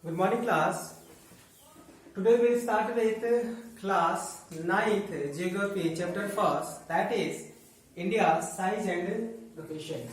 Good morning, class. Today we will start with class 9th Geography chapter first, that is India's size and location.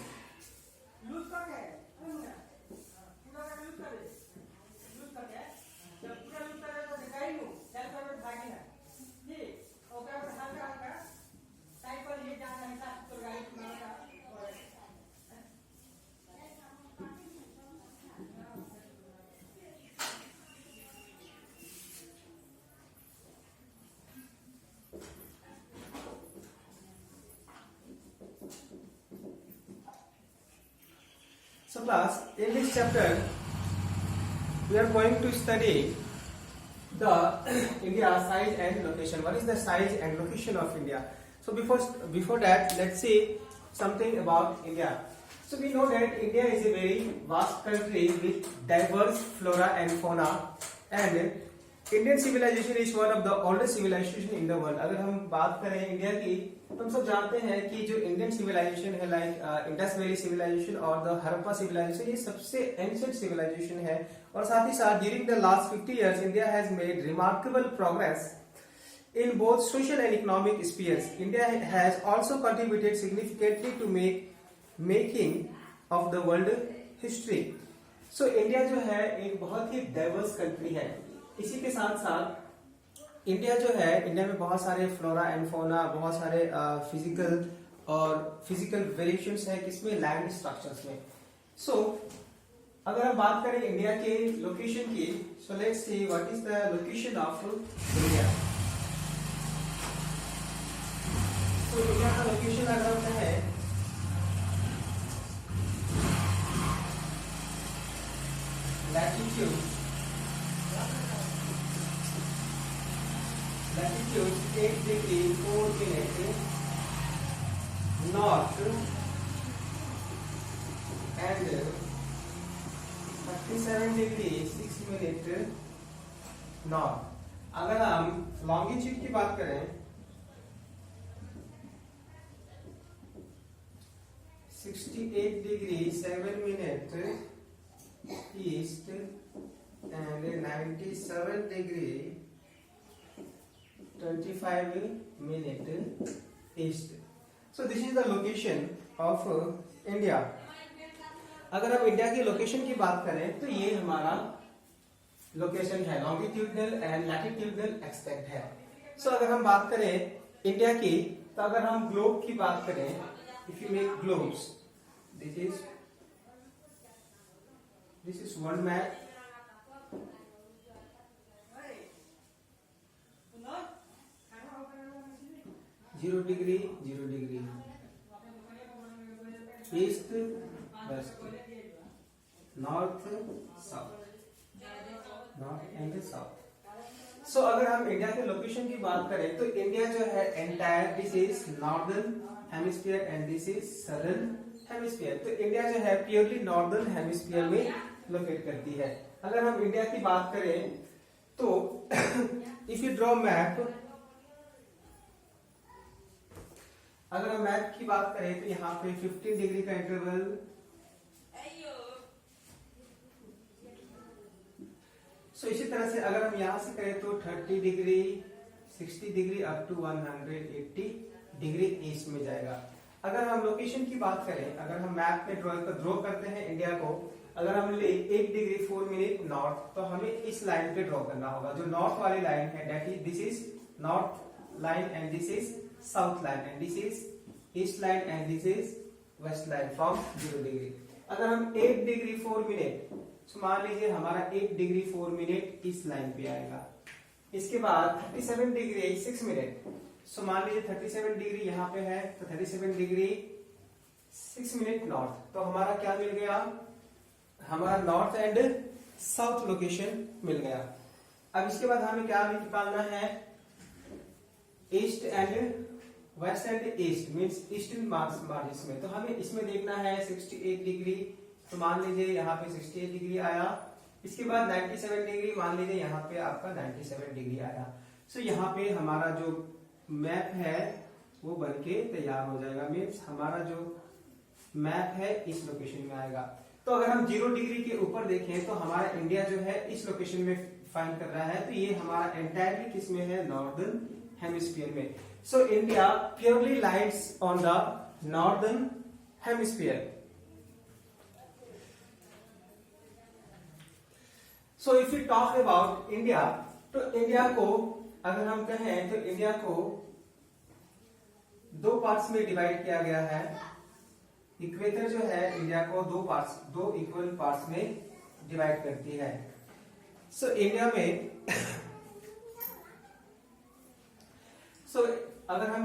So class, in this chapter we are going to study the India size and location. What is the size and location of India? So before that, let's see something about India. So we know that India is a very vast country with diverse flora and fauna, and Indian civilization is one of the oldest civilization in the world. अगर हम बात करें India की, तो हम सब जानते हैं कि जो इंडियन सिविलाइजेशन है, लाइक इंडस वैली सिविलाइजेशन और द हड़प्पा सिविलाइजेशन, ये सबसे एंशिएंट सिविलाइजेशन है. और साथ ही साथ during the last 50 years India has made remarkable progress in both social and economic spheres. India has also contributed significantly to making of the world history. So India जो है एक बहुत ही डाइवर्स कंट्री है. इसी के साथ साथ इंडिया जो है, इंडिया में बहुत सारे फ्लोरा एंड फौना, बहुत सारे फिजिकल वेरिएशंस है किसमें, लैंड स्ट्रक्चर्स में. सो अगर हम बात करें इंडिया के लोकेशन की, so let's see what is the location of India. तो इंडिया का लोकेशन अगर हम कहें, latitude 8 degree 4 minute north and 37 degree 6 minute north. अगर हम लॉन्गिट्यूड की बात करें, 68 degree 7 minute east and 97 degree 25 minute east. So this is the location of India. अगर हम इंडिया की लोकेशन की बात करें तो ये हमारा लोकेशन है, लॉन्गिट्यूडनल एंड लैटिट्यूडनल एक्सटेंट है. सो अगर हम बात करें इंडिया की, तो अगर हम ग्लोब की बात करें, if you make globes, this is one map. 0 degree 0 degree east west north south and south. सो अगर हम इंडिया के लोकेशन की बात करें तो इंडिया जो है entire, this is northern hemisphere and this is southern hemisphere. तो इंडिया जो है प्योरली नॉर्दर्न हेमिस्फीयर में लोकेट करती है. अगर हम इंडिया की बात करें तो इफ यू ड्रॉ मैप, अगर हम मैप की बात करें तो यहाँ पे 15 डिग्री का इंटरवल, सो इसी तरह से अगर हम यहाँ से करें तो 30 degree 60 degree up to 180 degree east में जाएगा. अगर हम लोकेशन की बात करें, अगर हम मैप में ड्रॉ करते हैं इंडिया को, अगर हम ले 8 डिग्री 4 मिनट नॉर्थ, तो हमें इस लाइन पे ड्रॉ करना होगा. जो नॉर्थ वाली लाइन है, that is this is north line and this is south line and this is east line and this is west line from 0 degree. अगर हम 8 डिग्री 4 मिनट, तो मान लीजिए हमारा 8 डिग्री 4 मिनट इस लाइन पे आएगा. इसके बाद 37 डिग्री 6 मिनट, सो मान लीजिए 37 डिग्री यहाँ पे है, तो 37 डिग्री 6 मिनट नॉर्थ. तो हमारा क्या मिल गया, हमारा नॉर्थ एंड साउथ लोकेशन मिल गया. अब इसके बाद हमें क्या निकालना है, east and west and east means eastern margin में. तो हमें इसमें देखना है 68 डिग्री, तो मान लीजिए यहाँ पे 68 डिग्री आया. इसके बाद 97 डिग्री, मान लीजिए यहाँ पे आपका 97 डिग्री आया. सो यहाँ पे हमारा जो मैप है वो बनके तैयार हो जाएगा. मीन्स हमारा जो मैप है इस लोकेशन में आएगा. तो अगर हम 0 डिग्री के ऊपर देखें तो हमारा इंडिया जो है इस लोकेशन में फाइंड कर रहा है, तो ये हमारा एंटायरली किस में है, नॉर्दर्न हेमिस्फीयर में। So India purely lies on the northern hemisphere. So if you talk about India, तो इंडिया को अगर हम कहें तो इंडिया को दो पार्ट्स में डिवाइड किया गया है। इक्वेटर जो है इंडिया को दो इक्वल पार्ट्स में डिवाइड करती है। सो इंडिया में अगर हम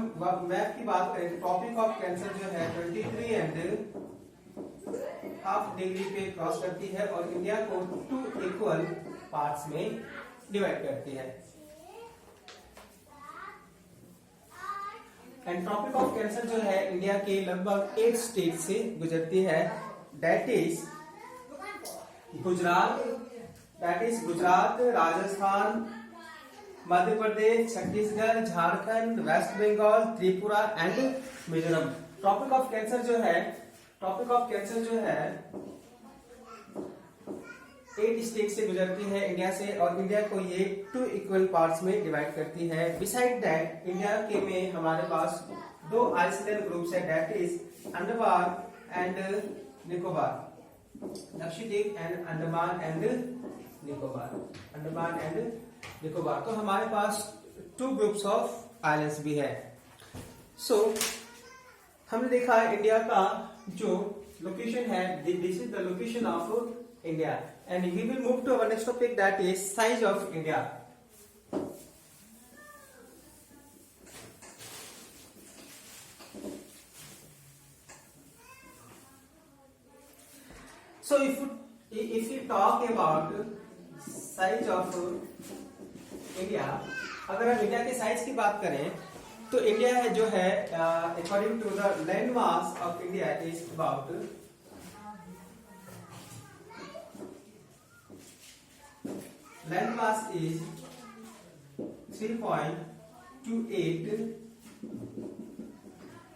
मैप की बात करें तो ट्रॉपिक ऑफ कैंसर जो है 23.5 डिग्री पे क्रॉस करती है और इंडिया को 2 इक्वल पार्ट्स में डिवाइड करती है। एंड ट्रॉपिक ऑफ कैंसर जो है इंडिया के लगभग 8 स्टेट से गुजरती है, that is Gujarat, Rajasthan, Madhya Pradesh, Chhattisgarh, Jharkhand, West Bengal, Tripura and Mizoram. Tropic of cancer जो है 8 स्टेट से गुजरती है इंडिया से, और इंडिया को ये 2 इक्वल पार्ट्स में डिवाइड करती है। बिसाइड दैट इंडिया के में हमारे पास 2 आइसलैंड ग्रुप्स है, that is Andaman and Nicobar, Lakshadweep and Andaman and Nicobar. तो हमारे पास 2 ग्रुप्स ऑफ आइलैंड्स भी है। सो हमने देखा इंडिया का जो लोकेशन है, this is the location of India, and we will move to our next topic, that is size of India. So if you talk about size of India, अगर हम India के साइज की बात करें तो इंडिया है जो है according to the land mass of India is about land mass is 3.28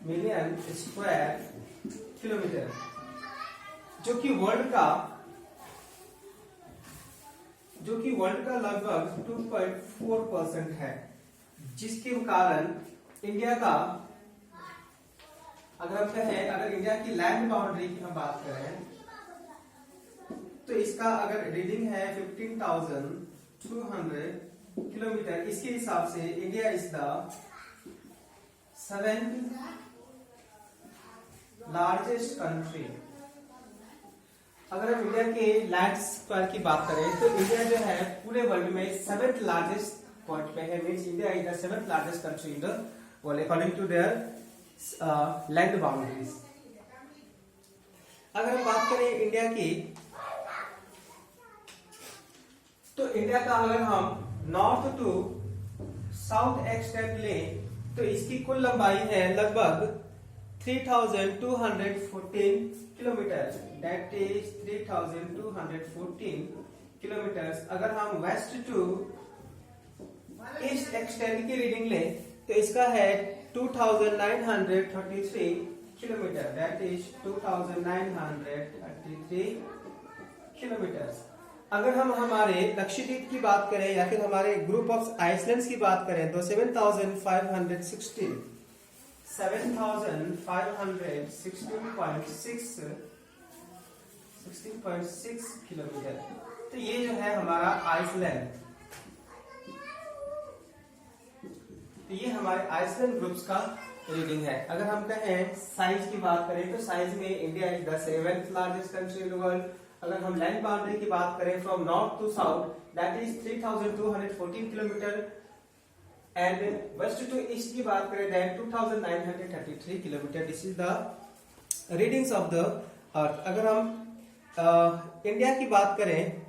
million square kilometre, जो कि वर्ल्ड का लगभग 2.4% है, जिसके कारण इंडिया का अगर इंडिया की लैंड बाउंड्री की हम बात करें तो इसका अगर रीडिंग है 15,200 किलोमीटर, इसके हिसाब से India is the 7th largest country. अगर हम इंडिया के लैंड स्क्वायर की बात करें तो इंडिया जो है पूरे वर्ल्ड में 7th लार्जेस्ट पॉइंट पे है, means India is the 7th largest country in the world according to their land boundaries. अगर हम बात करें इंडिया की, तो इंडिया का अगर हम नॉर्थ टू साउथ एक्सटेंट लें तो इसकी कुल लंबाई है लगभग 3,214 किलोमीटर, दैट इज 3,214 किलोमीटर। अगर हम वेस्ट टू ईस्ट एक्सटेंट की रीडिंग लें तो इसका है 2,933 किलोमीटर, दैट इज 2,933 किलोमीटर। अगर हम हमारे लक्षद्वीप की बात करें या फिर हमारे ग्रुप ऑफ आइसलैंड्स की बात करें तो 7,516.6 किलोमीटर, तो ये जो है हमारा आइसलैंड, तो ये हमारे आइसलैंड ग्रुप्स का रीडिंग है। अगर हम कहें साइज की बात करें तो साइज में India is the 7th largest country in the world. अगर हम लैंड बाउंड्री की बात करें from north to south, that is 3,214 kilometre, and west to east की बात करें then 2,933 kilometre. This is the readings of the earth. अगर हम इंडिया की बात करें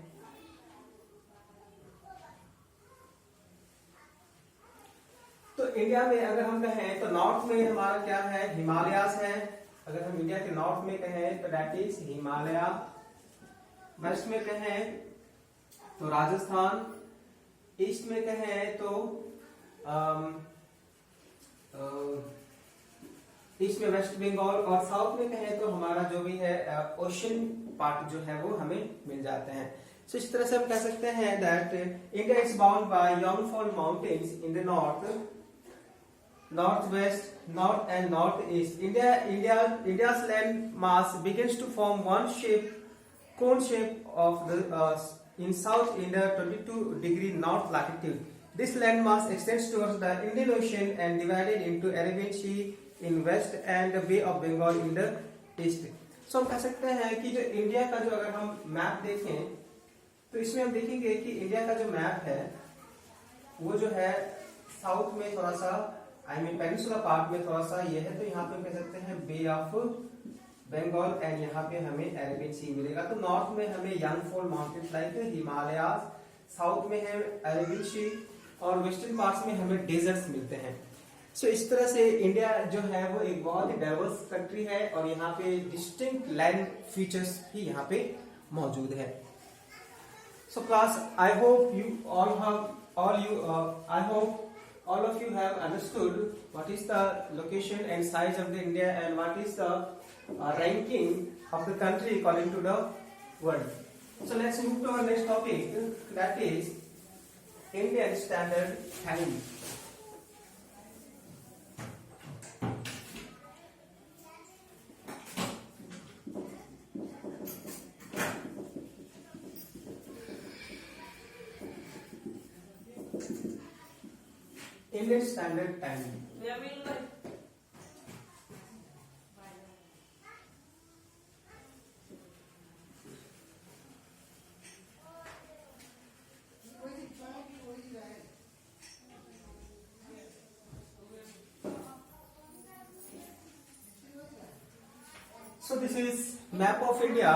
तो इंडिया में अगर हम कहें तो नॉर्थ में हमारा क्या है, हिमालयास है। अगर हम इंडिया के नॉर्थ में कहें तो दैट इज हिमालय, वेस्ट में कहें तो राजस्थान, ईस्ट में कहें तो ईस्ट में वेस्ट बंगाल, और साउथ में कहें तो हमारा जो भी है ओशन पार्ट जो है वो हमें मिल जाते हैं। सो इस तरह से हम कह सकते हैं that India is bound by young fold mountains in the north, north west, north and north east. India's land mass begins to form one cone shape of the in South India 22° north latitude. This land mass extends towards the Indian Ocean and divided into Arabian Sea in west and the Bay of Bengal in the east. So हम कह सकते हैं कि जो India का जो अगर हम मैप देखें तो इसमें हम देखेंगे कि इंडिया का जो मैप है वो जो है साउथ में थोड़ा सा पेनिनसुला पार्ट में थोड़ा सा ये है, तो यहाँ पे हम कह सकते हैं बे ऑफ बंगाल एंड यहाँ पे हमें अरेबियन सी मिलेगा। तो नॉर्थ में हमें यांगफॉल माउंटेन लाइक हिमालयास, साउथ में है अरेबियन सी, और वेस्टर्न पार्ट्स में हमें डेजर्ट्स मिलते हैं। सो इस तरह से इंडिया जो है वो एक बहुत ही डाइवर्स कंट्री है और यहाँ पे डिस्टिंक्ट लैंड फीचर्स भी यहाँ पे मौजूद है। So class, I hope all of you have understood what is the location and size of the India and what is the ranking of the country according to the world. So let's move to our next topic, that is Indian Standard Time. Indian Standard Time. So this is map of India.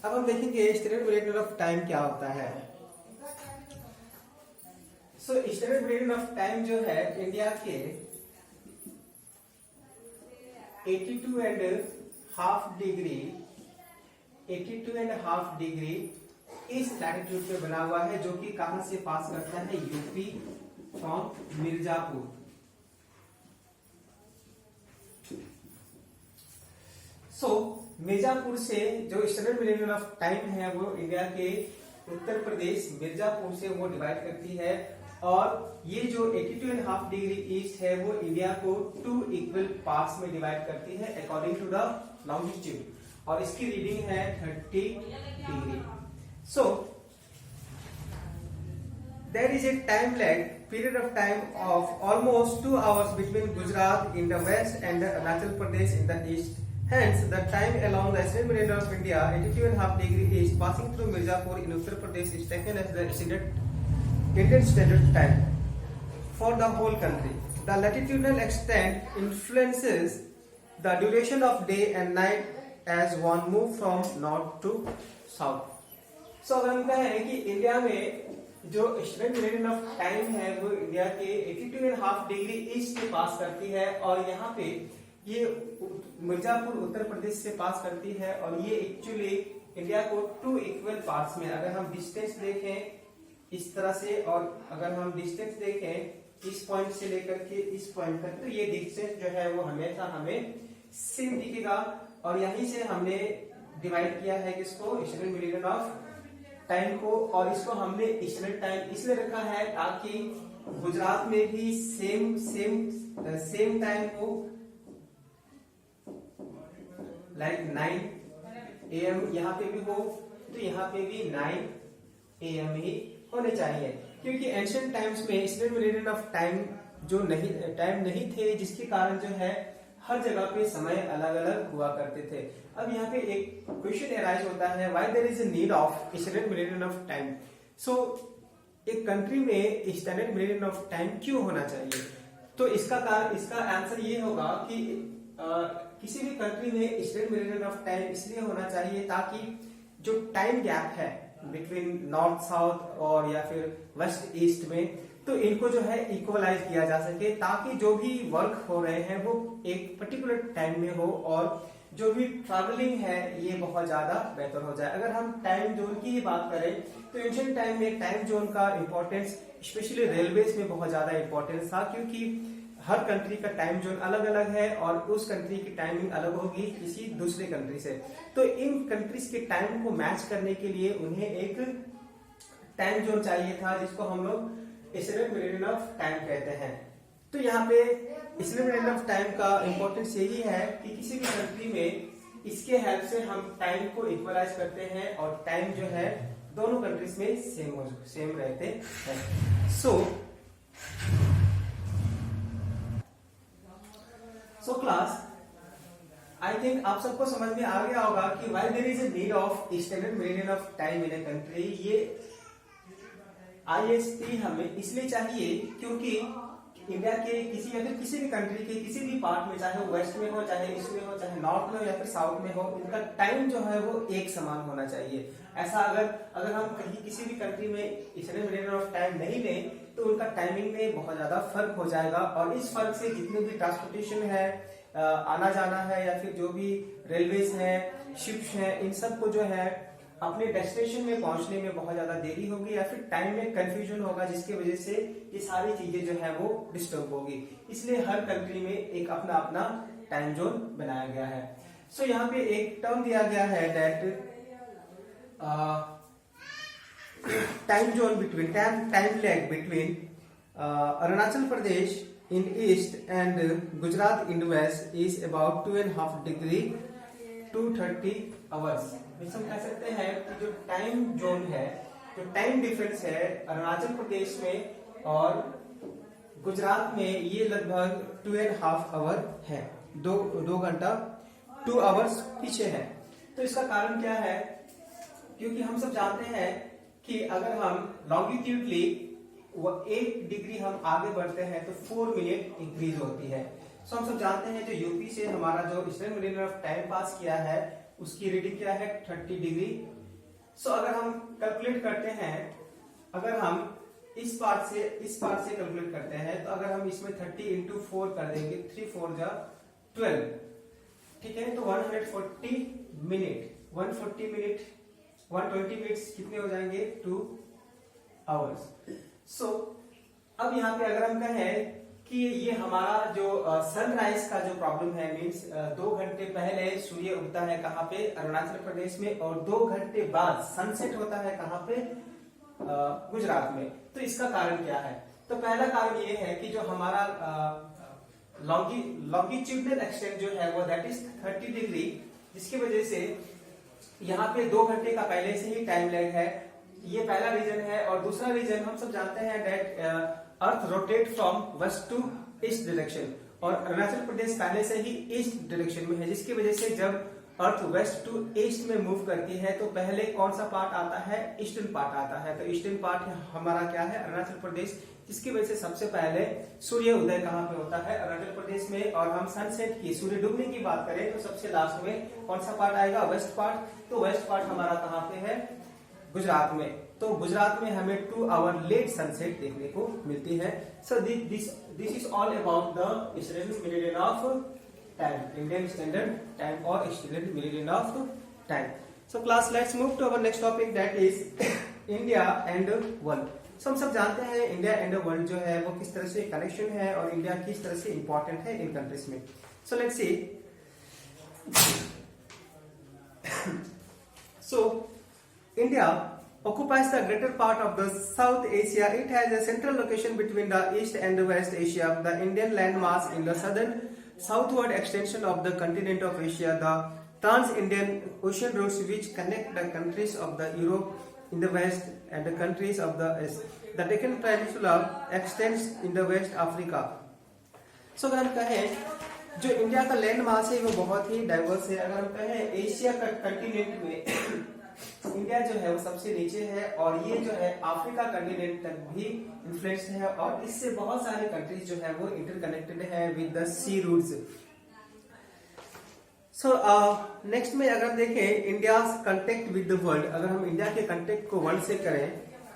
अब हम देखेंगे standard variation of time क्या होता है। So standard variation of time जो है India के 82.5 degree इस लैटिट्यूड पे बना हुआ है, जो कि कहां से पास करता है, यूपी फ्रॉम मिर्जापुर। सो मिर्जापुर से जो स्टैंडर्ड वेरिएशन ऑफ टाइम है वो इंडिया के उत्तर प्रदेश मिर्जापुर से वो डिवाइड करती है, और ये जो 82.5 डिग्री ईस्ट है वो इंडिया को 2 इक्वल पार्ट्स में डिवाइड करती है अकॉर्डिंग टू द लॉन्गिट्यूड, और इसकी रीडिंग है 30 degree. So there is a time lag period of time of almost 2 hours between Gujarat in the west and Arunachal Pradesh in the east. Hence, the time along the eastern meridian of India, 82.5 degree east, passing through Mirzapur in Uttar Pradesh, is taken as the Indian Standard Time for the whole country. The latitudinal extent influences the duration of day and night as one move from north to south. So, अगर हम कहें कि India में जो standard meridian of time है वो India के 82.5 degree east से पास करती है, और यहाँ पे ये मिर्जापुर उत्तर प्रदेश से पास करती है, और ये एक्चुअली इंडिया को 2 इक्वल पार्ट्स में, अगर हम डिस्टेंस देखें इस तरह से और अगर हम डिस्टेंस देखें इस पॉइंट से लेकर के इस पॉइंट तक, तो ये डिस्टेंस जो है वो हमेशा हमें सेम दिखेगा, और यहीं से हमने डिवाइड किया है किसको, स्टैंडर्ड मेरिडियन ऑफ टाइम को, और इसको हमने स्टैंडर्ड टाइम इसलिए रखा है ताकि गुजरात में भी सेम टाइम को लाइक 9 AM यहाँ पे भी हो, तो यहाँ पे भी 9 AM ही होने चाहिए, क्योंकि एंशिएंट टाइम्स में स्टैंडर्ड मेरिडियन ऑफ टाइम नहीं थे, जिसके कारण जो है हर जगह पे समय अलग अलग हुआ करते थे। अब यहाँ पे एक क्वेश्चन अराइज होता है, why there is a need of standard meridian of time. So एक कंट्री में स्टैंडर्ड मेरिडियन ऑफ टाइम क्यों होना चाहिए, तो इसका आंसर ये होगा कि किसी भी कंट्री में स्टैंडर्ड मेरिडियन ऑफ टाइम इसलिए होना चाहिए ताकि जो टाइम गैप है बिटवीन नॉर्थ साउथ और या फिर वेस्ट ईस्ट में, तो इनको जो है इक्वलाइज किया जा सके, ताकि जो भी वर्क हो रहे हैं वो एक पर्टिकुलर टाइम में हो, और जो भी ट्रैवलिंग है ये बहुत ज्यादा बेहतर हो जाए। अगर हम टाइम जोन की ही बात करें तो एंशिएंट टाइम में टाइम जोन का इंपॉर्टेंस स्पेशली रेलवेज में बहुत ज्यादा इंपॉर्टेंस था, क्योंकि हर कंट्री का टाइम जोन अलग अलग है और उस कंट्री की टाइमिंग अलग होगी किसी दूसरे कंट्री से। तो इन कंट्रीज के टाइम को मैच करने के लिए उन्हें एक टाइम जोन चाहिए था, जिसको हम लोग इस्लेमिक मेरिडियन ऑफ टाइम कहते हैं। तो यहाँ पे इस्लेमिक मेरिडियन ऑफ टाइम का इंपॉर्टेंस यही है कि किसी भी कंट्री में इसके हेल्प से हम टाइम को इक्वलाइज करते हैं और टाइम जो है दोनों कंट्रीज में सेम रहते हैं। सो क्लास, आई थिंक आप सबको समझ में आ गया होगा कि why there is a need of standard meridian of time in a country. ये IST हमें इसलिए चाहिए क्योंकि इंडिया के किसी या फिर किसी भी कंट्री के किसी भी पार्ट में, चाहे वो वेस्ट में हो, चाहे ईस्ट में हो, चाहे नॉर्थ में हो या फिर साउथ में हो, इनका टाइम जो है वो एक समान होना चाहिए। ऐसा अगर हम कहीं किसी भी कंट्री में इतने मिनट ऑफ टाइम नहीं लें तो उनका टाइमिंग में बहुत ज्यादा फर्क हो जाएगा और इस फर्क से जितने भी ट्रांसपोर्टेशन है, आना जाना है या फिर जो भी रेलवेज है, शिप्स है, इन सब को जो है अपने डेस्टिनेशन में पहुंचने में बहुत ज्यादा देरी होगी या फिर टाइम में कंफ्यूजन होगा, जिसकी वजह से ये सारी चीजें जो है वो डिस्टर्ब होगी। इसलिए हर कंट्री में एक अपना अपना टाइम जोन बनाया गया है। सो यहाँ पे एक टर्म दिया गया है that time zone between time lag between Arunachal Pradesh in east and Gujarat in west is about 2.5 degree 230 hours. हम कह सकते हैं कि जो टाइम जोन है, जो टाइम डिफरेंस है अरुणाचल प्रदेश में और गुजरात में, ये लगभग 2.5 आवर है, 2 घंटा 2 आवर्स पीछे है। तो इसका कारण क्या है? क्योंकि हम सब जानते हैं कि अगर हम लॉन्गिट्यूडली 1 डिग्री हम आगे बढ़ते हैं तो 4 मिनट इंक्रीज होती है। सो हम सब जानते हैं जो यूपी से हमारा जो eastern meridian of time pass किया है उसकी रीडिंग क्या है 30 डिग्री। सो अगर हम कैलकुलेट करते हैं, अगर हम इस पार्ट से कैलकुलेट करते हैं तो अगर हम इसमें 30 इंटू 4 कर देंगे, 3 4 जा 12, ठीक है, तो 140 मिनट 120 मिनट्स कितने हो जाएंगे 2 आवर्स। सो अब यहाँ पे अगर हम कहें कि ये हमारा जो सनराइज का जो प्रॉब्लम है, मींस 2 घंटे पहले सूर्य उगता है कहाँ पे, अरुणाचल प्रदेश में, और 2 घंटे बाद सनसेट होता है कहाँ पे, गुजरात में। तो इसका कारण क्या है? तो पहला कारण ये है कि जो हमारा लॉन्गिट्यूडनल एक्सटेंट जो है वो दैट इज 30 डिग्री, जिसकी वजह से यहाँ पे 2 घंटे का पहले से ही टाइम लैग है। ये पहला रीजन है। और दूसरा रीजन हम सब जानते हैं that earth rotate from west to east direction, और अरुणाचल प्रदेश पहले से ही ईस्ट डायरेक्शन में है, जिसकी वजह से जब अर्थ वेस्ट टू ईस्ट में मूव करती है तो पहले कौन सा पार्ट आता है, ईस्टर्न पार्ट आता है। तो ईस्टर्न पार्ट हमारा क्या है, अरुणाचल प्रदेश, जिसकी वजह से सबसे पहले सूर्य उदय कहाँ पे होता है, अरुणाचल प्रदेश में। और हम सनसेट की, सूर्य डूबने की बात करें तो सबसे लास्ट में कौन सा पार्ट आएगा, वेस्ट पार्ट। तो वेस्ट पार्ट हमारा कहाँ पे है, गुजरात में। तो गुजरात में हमें 2 आवर लेट सनसेट देखने को मिलती है। So this is all about the standard meridian of time, Indian standard time और standard meridian of time. So class, let's move to our next topic that is India and world. So हम सब जानते हैं India and world जो है वो किस तरह से कनेक्शन है और इंडिया किस तरह से इंपॉर्टेंट है इन कंट्रीज में। So let's see. So India occupies the greater part of the South Asia. It has a central location between the East and the West Asia. The Indian landmass in the southward extension of the continent of Asia. The trans-Indian ocean routes which connect the countries of the Europe in the west and the countries of the east. The Deccan Peninsula extends in the West Africa. So अगर हम कहें जो India का land mass है वो बहुत ही diverse है। अगर हम कहें एशिया का कंटिनेंट में इंडिया जो है वो सबसे नीचे है और ये जो है अफ्रीका कंटिनेंट तक भी इन्फ्लुएंस्ड है और इससे बहुत सारे कंट्रीज जो है वो इंटरकनेक्टेड है with the sea routes. So next में अगर देखें India contact with the world, अगर हम इंडिया के कांटेक्ट को वर्ल्ड से करें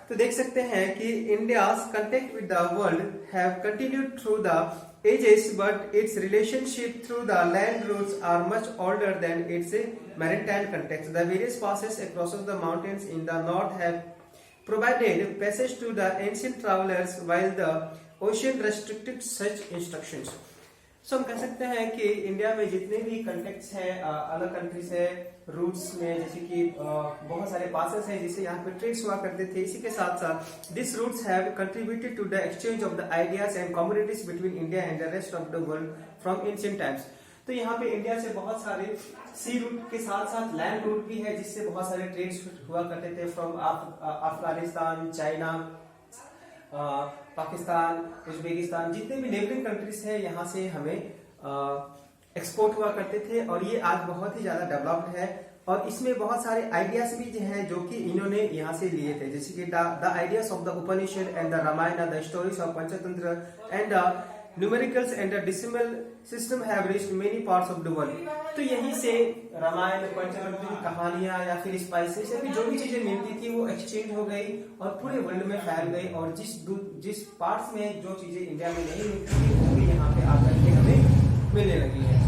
तो देख सकते हैं कि India contact with the world have continued through the ages, but its relationship through the land routes are much older than its maritime context. The various passes across the mountains in the north have provided passage to the ancient travelers, while the ocean restricted such instructions. So हम कह सकते हैं कि India में जितने भी contacts हैं अलग कंट्रीज है, रूट्स में जैसे कि बहुत सारे पासेस हैं जिससे यहाँ पे ट्रेड्स हुआ करते थे। इसी के साथ साथ this routes have contributed to the exchange of the ideas and communities between India and the rest of the world from ancient times. तो यहाँ पे इंडिया से बहुत सारे सी रूट के साथ साथ लैंड रूट भी है जिससे बहुत सारे ट्रेड्स हुआ करते थे from Afghanistan, China, Pakistan, Uzbekistan, जितने भी नेबरिंग कंट्रीज है यहाँ से हमें एक्सपोर्ट हुआ करते थे और ये आज बहुत ही ज्यादा डेवलप्ड है। और इसमें बहुत सारे आइडियाज भी हैं जो कि इन्होंने यहाँ से लिए थे, जैसे कि the ideas of the Upanishad and the Ramayana, the stories of Panchatantra and the numericals and the decimal system have reached many parts of the world. तो यहीं से रामायण, पंचतंत्र की कहानियां या फिर स्पाइसेस या फिर जो भी चीजें मिलती थी वो एक्सचेंज हो गई और पूरे वर्ल्ड में फैल गई। और जिस पार्ट्स में जो चीजें इंडिया में नहीं मिलती थी वो भी यहाँ पे आकर के हमें मिलने लगी है।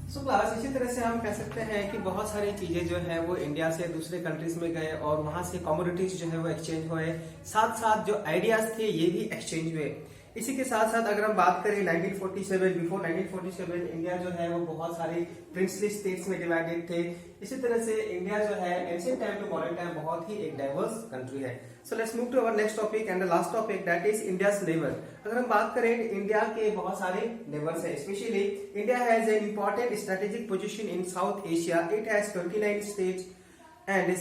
सो क्लास इसी तरह से हम कह सकते हैं कि बहुत सारी चीजें जो है वो इंडिया से दूसरे कंट्रीज में गए और वहां से कमोडिटीज जो है वो एक्सचेंज हुए, साथ साथ जो आइडियाज थे ये भी एक्सचेंज हुए। इसी के साथ साथ अगर हम बात करें 1947, बिफोर 1947 इंडिया जो है वो बहुत सारे प्रिंसली स्टेट्स में डिवाइडेड थे। इसी तरह से इंडिया जो है ancient time to modern time बहुत ही एक डाइवर्स कंट्री है। So let's move to our next topic and the last topic, that is India's neighbour. अगर हम बात करें इंडिया के बहुत सारे नेबर्स हैं, specially India has an important strategic position in south Asia. It has 29 states and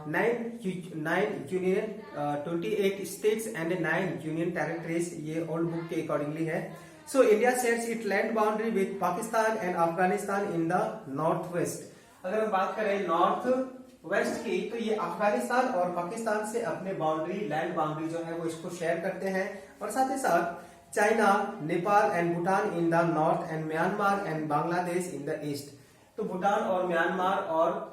9 union 28 states and 9 union territories, ये old book के अकॉर्डिंगली है। So India shares it land boundary with Pakistan and Afghanistan in the north west. अगर हम बात करें north west की तो ये अफगानिस्तान और पाकिस्तान से अपने बाउंड्री, लैंड बाउंड्री जो है वो इसको शेयर करते हैं। और साथ ही साथ China, Nepal and Bhutan in the north and Myanmar and Bangladesh in the east. तो भूटान और म्यांमार और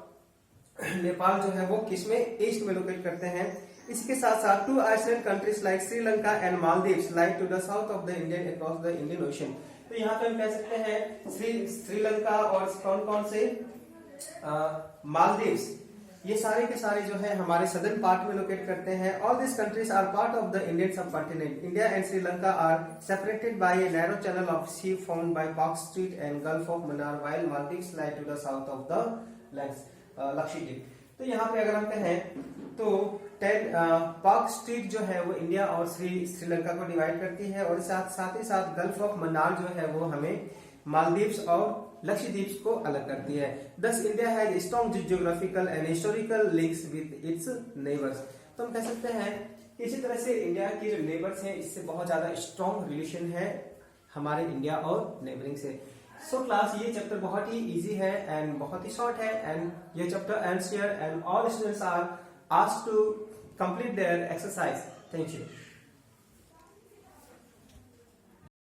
नेपाल जो है वो किसमें, ईस्ट में लोकेट करते हैं। इसके साथ साथ 2 island countries like Sri Lanka and Maldives like to the south of the Indian across the Indian ocean. तो यहाँ पे हम कह सकते हैं श्रीलंका और कौन कौन से, मालदीव्स, ये सारे के सारे जो है हमारे सदर्न पार्ट में लोकेट करते हैं। All this countries are part of the Indian subcontinent. India and Sri Lanka are separated by a narrow channel of sea found by Palk strait and gulf of Mannar, while Maldives lie to the south of the Lakshadweep. तो यहाँ पे अगर हम कहें तो पाक street जो है वो इंडिया और श्रीलंका को डिवाइड करती है और साथ ही साथ गल्फ ऑफ मन्नार जो है वो हमें मालदीव्स और लक्षद्वीप को अलग करती है। दस India has strong geographical and historical links with its neighbours. तो हम कह सकते हैं इसी तरह से इंडिया की जो नेबर्स हैं इससे बहुत ज्यादा स्ट्रॉन्ग रिलेशन है हमारे इंडिया और नेबरिंग से। सो क्लास ये चैप्टर बहुत ही इजी है एंड बहुत ही शॉर्ट है एंड ये chapter ends here and all students are asked to complete their exercise. Thank you.